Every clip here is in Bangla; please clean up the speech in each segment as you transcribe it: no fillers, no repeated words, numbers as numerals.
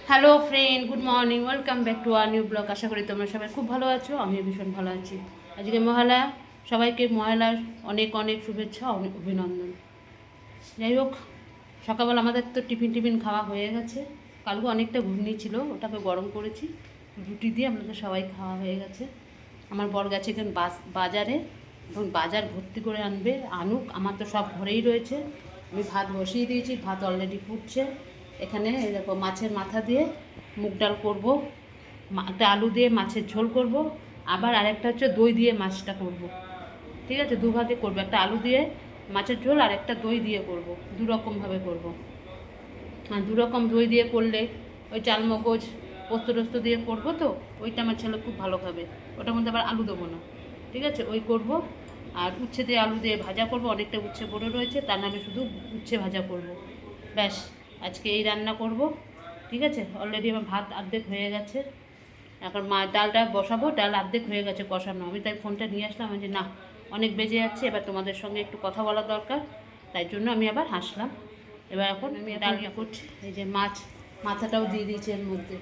Hello friend, good morning, welcome back to our new blog. আশা করি তোমরা সবাই খুব ভালো আছো, আমিও ভীষণ ভালো আছি। আজকে মহালয়া, সবাইকে মহালয়ার অনেক অনেক শুভেচ্ছা, অনেক অভিনন্দন। যাই হোক, সকালবেলা আমাদের তো টিফিন খাওয়া হয়ে গেছে। কালকে অনেকটা ঘুগনি ছিল, ওটাকে গরম করেছি, রুটি দিয়ে আমাদের সবাই খাওয়া হয়ে গেছে। আমার বর গেছে এখন বাজারে, এবং বাজার ভর্তি করে আনুক। আমার তো সব ঘরেই রয়েছে। আমি ভাত বসিয়ে দিয়েছি, ভাত অলরেডি ফুটছে। এখানে এরকম মাছের মাথা দিয়ে মুগ ডাল করবো, একটা আলু দিয়ে মাছের ঝোল করব, আবার আরেকটা হচ্ছে দই দিয়ে মাছটা করব। ঠিক আছে, দুভাগে করবো, একটা আলু দিয়ে মাছের ঝোল আর একটা দই দিয়ে করব, দুরকমভাবে করব। আর দুরকম দই দিয়ে করলে ওই চালমগজ পোস্ত টোস্ত দিয়ে করবো, তো ওইটা আমার ছেলে খুব ভালো খাবে। ওটার মধ্যে আবার আলু দেবো না। ঠিক আছে, ওই করব। আর উচ্ছে দিয়ে আলু দিয়ে ভাজা করব, অনেকটা উচ্ছে বড়ো রয়েছে, তা নাহলে শুধু উচ্ছে ভাজা করব। ব্যাস, আজকে এই রান্না করব। ঠিক আছে, অলরেডি আমার ভাত অর্ধেক হয়ে গেছে। এখন ডালটা বসাবো, ডাল অর্ধেক হয়ে গেছে কষানো। আমি তাই ফোনটা নিয়ে আসলাম, যে না, অনেক বেজে যাচ্ছে, এবার তোমাদের সঙ্গে একটু কথা বলা দরকার, তাই জন্য আমি আবার হাসলাম। এবার এখন আমি ডাল করছি, এই যে মাথাটাও দিয়ে দিয়েছি এর মধ্যে,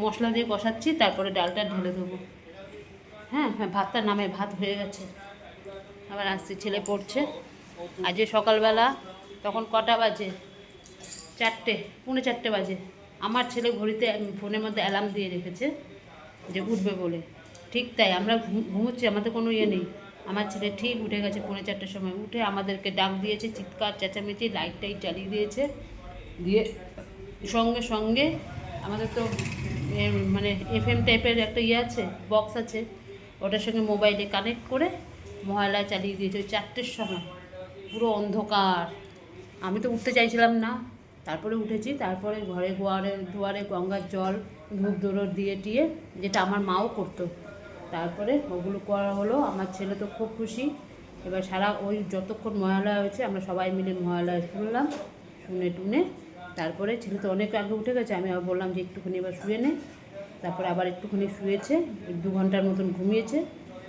মশলা দিয়ে কষাচ্ছি, তারপরে ডালটা ঢেলে দেবো। হ্যাঁ হ্যাঁ, ভাতটা নামে, ভাত হয়ে গেছে। আবার আসছি, ছেলে পড়ছে। আজ সকালবেলা তখন কটা বাজে, 4টে, পৌনে 4টে বাজে। আমার ছেলে ঘড়িতে ফোনের মধ্যে অ্যালার্ম দিয়ে রেখেছে যে উঠবে বলে। ঠিক তাই, আমরা ঘুমোচ্ছি, আমাদের কোনো ইয়ে নেই। আমার ছেলে ঠিক উঠে গেছে পৌনে 4টের সময়, উঠে আমাদেরকে ডাক দিয়েছে, চিৎকার চেঁচামেচি, লাইট টাইট জ্বালিয়ে দিয়েছে। দিয়ে সঙ্গে সঙ্গে আমাদের তো মানে এফএম টাইপের একটা ইয়ে আছে, বক্স আছে, ওটার সঙ্গে মোবাইলে কানেক্ট করে মহালয়া চালিয়ে দিয়েছে ওই 4টের সময়। পুরো অন্ধকার। আমি তো উঠতে চাইছিলাম না, তারপরে উঠেছি। তারপরে ঘরে দুয়ারে গঙ্গার জল, ধূপ ধুনো দিয়ে টিয়ে, যেটা আমার মাও করতো, তারপরে ওগুলো করা হলো। আমার ছেলে তো খুব খুশি। এবার সারা ওই যতক্ষণ মহালয়া হয়েছে আমরা সবাই মিলে মহালয়া শুনলাম, শুনে টুনে তারপরে ছেলে তো অনেক আগে উঠে গেছে। আমি আবার বললাম যে একটুখানি এবার শুয়ে নে। তারপরে আবার একটুখানি শুয়েছে, 2 ঘন্টার মতন ঘুমিয়েছে।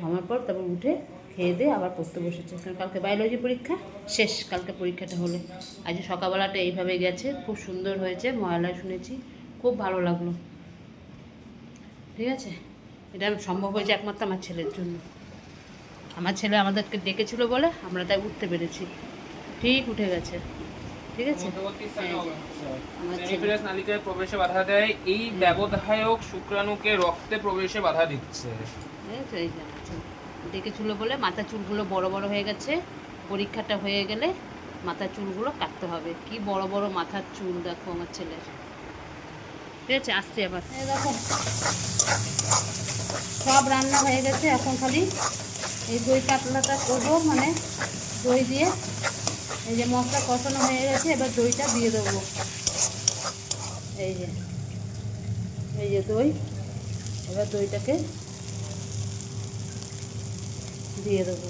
ঘুমার পর তারপর উঠে খেয়ে দিয়ে আবার পড়তে বসেছে, কারণ কালকে বায়োলজি পরীক্ষা শেষ, কালকে পরীক্ষাটা হলে। আজ সকালবেলাটা এইভাবে গেছে, খুব সুন্দর হয়েছে মহালয়া, শুনেছি, খুব ভালো লাগলো। ঠিক আছে, এটা সম্ভব হয়েছে একমাত্র আমার ছেলের জন্য। আমার ছেলে আমাদেরকে ডেকেছিল বলে আমরা তাই উঠতে পেরেছি। ঠিক উঠে গেছে। ঠিক আছে, নালিকায় প্রবেশে বাধা দেয়, এই ব্যবধায়ক শুক্রাণুকে রক্তে প্রবেশে বাধা দিচ্ছে। এই যে ডেকেছিল বলে মাথা চুলগুলো বড় বড় হয়ে গেছে। পরীক্ষাটা হয়ে গেলে মাথার চুলগুলো কাটতে হবে। কি বড় বড় মাথার চুল দেখো আমার ছেলের। ঠিক আছে, আসছি আবার। এই দেখো, সব রান্না হয়ে গেছে, এখন খালি এই দই কাতলাটা করবো, মানে দই দিয়ে। এই যে মশলা কষানো হয়ে গেছে, এবার দইটা দিয়ে দেবো। এই যে দই, এবার দইটাকে দিয়ে দেবো।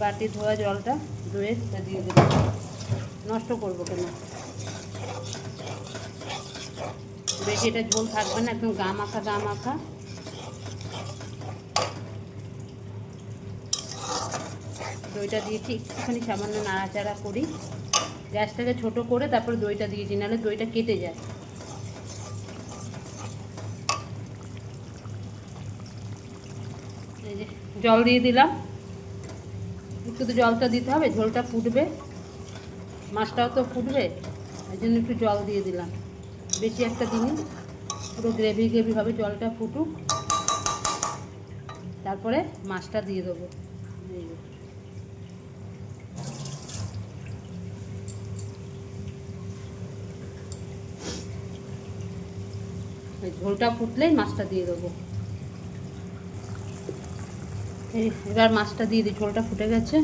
বাটি ধোয়া জলটা দইয়েরটা দিয়ে দেবো, নষ্ট করবো কেন। বেশি এটা ঝোল থাকবে না, একদম গা মাখা। দইটা দিয়েছি, একটুখানি সামান্য নাড়াচাড়া করি, গ্যাসটাকে ছোট করে তারপরে দইটা দিয়েছি, নাহলে দইটা কেটে যায়। এই যে জল দিয়ে দিলাম, একটু তো জলটা দিতে হবে, ঝোলটা ফুটবে, মাছটাও তো ফুটবে, এই জন্য একটু জল দিয়ে দিলাম। বেশি একটা দিনই, পুরো গ্রেভি হবে, জলটা ফুটুক, তারপরে মাছটা দিয়ে দেবো। ঝোলটা ফুটলেই মাছটা দিয়ে দেবো। এবার মাছটা দিয়ে দিই, ঝোলটা ফুটে গেছে।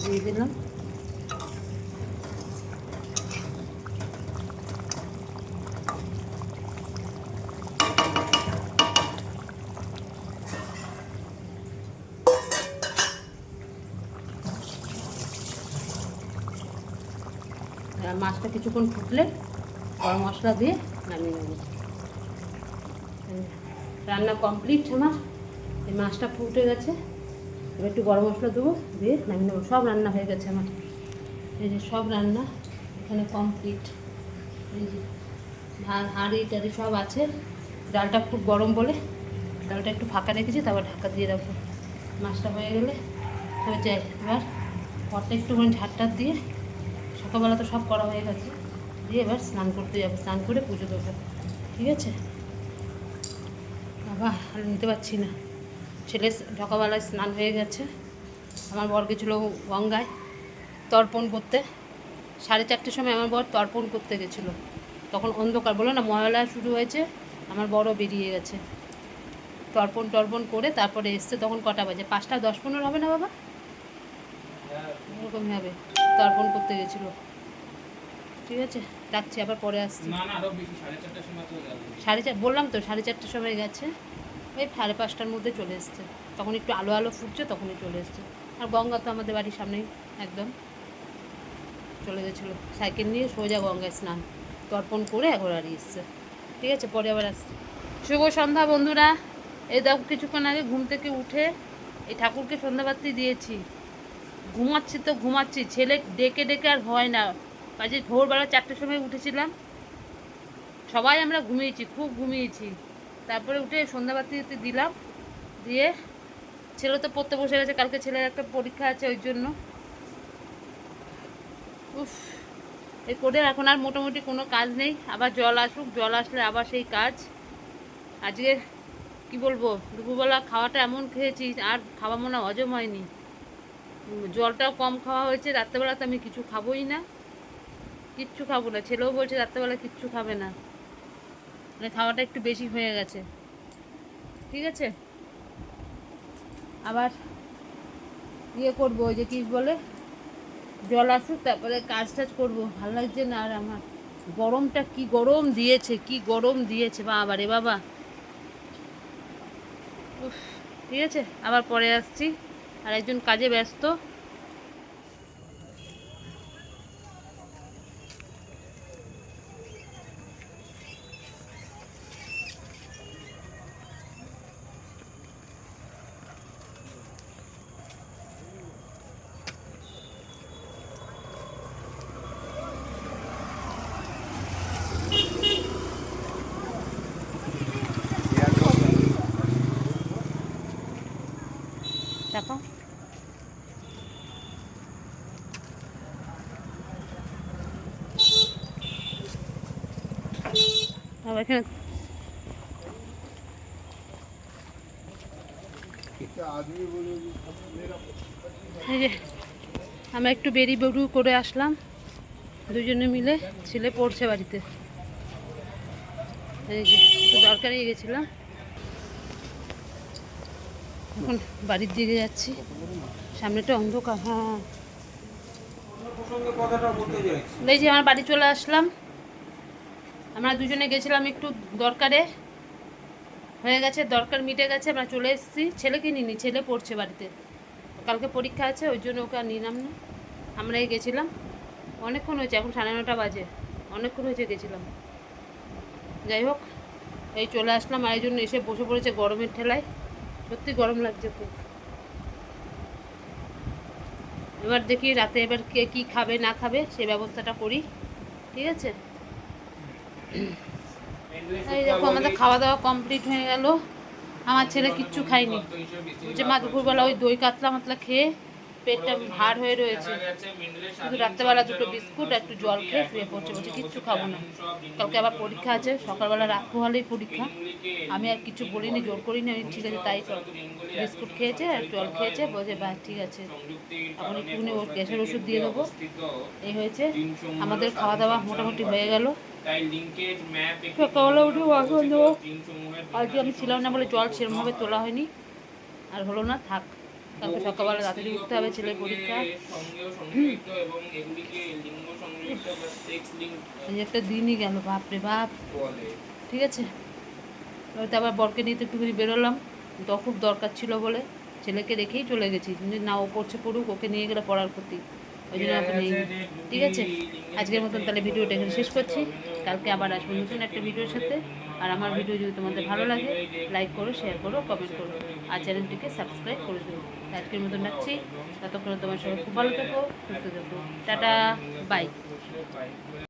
দিয়ে দিলাম। আর মাছটা কিছুক্ষণ ফুটলে গরম মশলা দিয়ে নামিয়ে নেব। রান্না কমপ্লিট আমার। এই মাছটা ফুটে গেছে, এবার একটু গরম মশলা দেবো, দিয়ে নামিয়ে নেবো। সব রান্না হয়ে গেছে আমার। এই যে সব রান্না এখানে কমপ্লিট। এই যে হাঁড়ি টাড়ি সব আছে। ডালটা খুব গরম বলে ডালটা একটু ফাঁকা রেখেছি, তারপর ঢাকা দিয়ে রাখবো। মাছটা হয়ে গেলে তবে যাই, এবার ঘরটা একটুখানি ঝাড়টার দিয়ে, সকালবেলা তো সব করা হয়ে গেছে, দিয়ে এবার স্নান করতে যাবো। স্নান করে পুজো দেবো, ঠিক আছে? বাবা আর নিতে পারছি না। ছেলে সকালবেলায় স্নান হয়ে গেছে, আমার বর গেছিলো গঙ্গায় তর্পণ করতে। 4:30 সময় আমার বর তর্পণ করতে গেছিলো, তখন অন্ধকার, বলো না মহালয়া শুরু হয়েছে, আমার বড়ও বেরিয়ে গেছে। তর্পণ করে তারপরে এসছে, তখন কটা বাজে? 5:10-15 হবে না বাবা? এরকমই হবে। তর্পণ করতে গেছিলো, ঠিক আছে? রাখছি, আবার পরে আসছি। না না, আরো বেশি 4:30টার সময় তো গেল। 4:30 বললাম তো, 4:30 সময় গেছে। ওই 5:30টার মধ্যে চলে এসছে, তখন একটু আলো আলো ফুটছে, তখনই চলে এসছে। আর গঙ্গা তো আমাদের বাড়ির সামনেই, একদম চলে গেছিলো সাইকেল নিয়ে সোজা গঙ্গায় স্নান তর্পণ করে একবার বাড়ি এসছে, ঠিক আছে? পরে আবার আসছে। শুভ সন্ধ্যা বন্ধুরা। এই দেখো কিছুক্ষণ আগে ঘুম থেকে উঠে এই ঠাকুরকে সন্ধ্যাবাতি দিয়েছি। ঘুমাচ্ছি, ছেলে ডেকে ডেকে আর হয় না। কাজে ভোরবেলা 4টার সময় উঠেছিলাম, সবাই আমরা ঘুমিয়েছি, খুব ঘুমিয়েছি। তারপরে উঠে সন্ধ্যাবাতি দিলাম, দিয়ে ছেলে তো পড়তে বসে গেছে, কালকে ছেলের একটা পরীক্ষা আছে, ওই জন্য। উফ, এই করে এখন আর মোটামুটি কোনো কাজ নেই। আবার জল আসুক, জল আসলে আবার সেই কাজ। আজকে কি বলবো, দুপুরবেলা খাওয়াটা এমন খেয়েছি, আর খাওয়া মনে হজম হয়নি। জলটাও কম খাওয়া হয়েছে। রাত্রেবেলা তো আমি কিছু খাবোই না, কিচ্ছু খাবো না। ছেলেও বলছে রাত্রেবেলা কিচ্ছু খাবে না, মানে খাওয়াটা একটু বেশি হয়ে গেছে, ঠিক আছে? আবার ইয়ে করবো, ওই যে কি বলে, জল আসুক তারপরে কাজ টাজ করবো। ভালো লাগছে না আর আমার। গরমটা কি গরম দিয়েছে বাবা রে বাবা। উফ, ঠিক আছে, আবার পরে আসছি। আর একজন কাজে ব্যস্ত। দেখো আবার এখানে এই যে আমরা একটু বেরু করে আসলাম দুজনে মিলে। ছেলে পড়ছে বাড়িতে, এই যে একটু দরকারে গেছিলাম, এখন বাড়ির দিকে যাচ্ছি। সামনেটা অন্ধকার। হ্যাঁ, এই যে আমার বাড়ি চলে আসলাম। আমরা দুজনে গেছিলাম একটু দরকারে, হয়ে গেছে, দরকার মিটে গেছে, আমরা চলে এসেছি। ছেলেকে নিইনি, ছেলে পড়ছে বাড়িতে, কালকে পরীক্ষা আছে, ওই জন্য ওকে আর নিলাম না। আমরাই গেছিলাম, অনেকক্ষণ হয়েছে, এখন 9:30 বাজে, অনেকক্ষণ হয়েছে গেছিলাম। যাই হোক, এই চলে আসলাম। আর এই জন্য এসে বসে পড়েছে গরমের ঠেলায়, সত্যি গরম লাগছে খুব। এবার দেখি রাতে এবার কে কী খাবে না খাবে সেই ব্যবস্থাটা করি, ঠিক আছে? এই দেখো আমাদের খাওয়া দাওয়া কমপ্লিট হয়ে গেল। আমার ছেলে কিচ্ছু খায়নি, যে মা দুপুরবেলা ওই দই কাতলা মাতলা খেয়ে পেটটা ভার হয়ে রয়েছে। শুধু রাত্রেবেলা 2টো বিস্কুট আর একটু জল খেয়ে শুয়ে পড়ছে, বলছে কিচ্ছু খাবো না। কালকে আবার পরীক্ষা আছে, সকালবেলা রাখবো হলেই পরীক্ষা। আমি আর কিছু বলিনি, জোর করিনি, আমি ঠিক আছে তাই সব বিস্কুট খেয়েছে আর জল খেয়েছে, বলছে বাহ ঠিক আছে। এখন একটুখানি গ্যাসের ওষুধ দিয়ে দেবো। এই হয়েছে আমাদের খাওয়া দাওয়া, মোটামুটি হয়ে গেল। সকালবেলা উঠে বাসন দেবো। আজকে আমি ছিলাম না বলে জল সেরকমভাবে তোলা হয়নি, আর হলো না, থাক। কালকে সকালবেলা তাড়াতাড়ি উঠতে হবে, ছেলের পরীক্ষা। সঙ্গেও সংযুক্ত এবং এগুলিকে লিঙ্গ সংযুক্ত বা সেক্স লিঙ্ক এই একটা দিনই গেল, বাপরে বাপ। বলে। ঠিক আছে, হয়তো আবার বরকে নিয়ে তো একটুখানি বেরোলাম, তো খুব দরকার ছিল বলে ছেলেকে রেখেই চলে গেছি, যে না ও পড়ছে পড়ুক, ওকে নিয়ে গেলে পড়ার ক্ষতি, ওই জন্য ওকে নিয়ে গেছি। ঠিক আছে, আজকের মতন তাহলে ভিডিওটা এখানে শেষ করছি। কালকে আবার আসবো নতুন একটা ভিডিওর সাথে। আর আমার ভিডিও যদি তোমাদের ভালো লাগে, লাইক করো, শেয়ার করো, কমেন্ট করো, আর চ্যানেলটিকে সাবস্ক্রাইব করে দিও। আজকের মতন রাখছি, ততক্ষণে তোমার সবাই খুব ভালো থেকো, সুস্থ থেকো, টাটা, বাই।